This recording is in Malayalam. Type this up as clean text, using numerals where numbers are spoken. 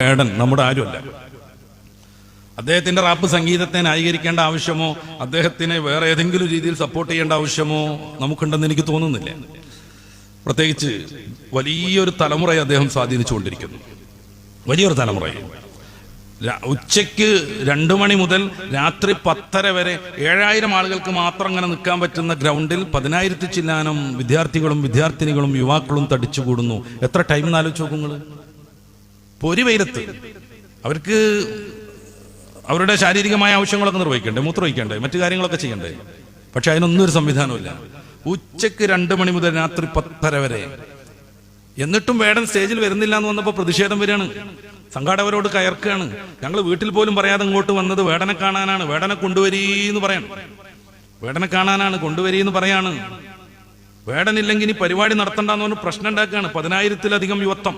വേടൻ നമ്മുടെ ആരുമല്ല. അദ്ദേഹത്തിന്റെ റാപ്പ് സംഗീതത്തെ ന്യായീകരിക്കേണ്ട ആവശ്യമോ അദ്ദേഹത്തിനെ വേറെ ഏതെങ്കിലും രീതിയിൽ സപ്പോർട്ട് ചെയ്യേണ്ട ആവശ്യമോ നമുക്കുണ്ടെന്ന് എനിക്ക് തോന്നുന്നില്ല. പ്രത്യേകിച്ച് വലിയൊരു തലമുറയെ അദ്ദേഹം സ്വാധീനിച്ചുകൊണ്ടിരിക്കുന്നു. വലിയൊരു തലമുറയെ. ഉച്ചയ്ക്ക് 2 മണി മുതൽ രാത്രി 10:30 വരെ 7000 ആളുകൾക്ക് മാത്രം അങ്ങനെ നിൽക്കാൻ പറ്റുന്ന ഗ്രൗണ്ടിൽ 10,000 ചില്ലാനം വിദ്യാർത്ഥികളും വിദ്യാർത്ഥിനികളും യുവാക്കളും തടിച്ചുകൂടുന്നു. എത്ര ടൈം എന്നാലോചിച്ച് നോക്കുങ്ങൾ. പൊരി വെയിലത്ത് അവർക്ക് അവരുടെ ശാരീരികമായ ആവശ്യങ്ങളൊക്കെ നിർവഹിക്കണ്ടേ, മൂത്രമൊഴിക്കണ്ടേ, മറ്റു കാര്യങ്ങളൊക്കെ ചെയ്യണ്ടേ. പക്ഷെ അതിനൊന്നും ഒരു സംവിധാനമില്ല. ഉച്ചയ്ക്ക് 2 മണി മുതൽ രാത്രി 10:30 വരെ. എന്നിട്ടും വേടൻ സ്റ്റേജിൽ വരുന്നില്ല എന്ന് വന്നപ്പോൾ പ്രതിഷേധം വരികയാണ്. സംഘാടകരോട് കയർക്കുകയാണ്. ഞങ്ങൾ വീട്ടിൽ പോലും പറയാതെ ഇങ്ങോട്ട് വന്നത് വേടനെ കാണാനാണ്, വേടനെ കൊണ്ടുവരീന്ന് പറയാണ്. വേടനെ കാണാനാണ്, കൊണ്ടുവരീന്ന് പറയാണ്. വേടനില്ലെങ്കിൽ ഇനി പരിപാടി നടത്തണ്ടെന്ന് പറഞ്ഞ് പ്രശ്നം ഉണ്ടാക്കുകയാണ്. 10,000-ലധികം യുവത്വം.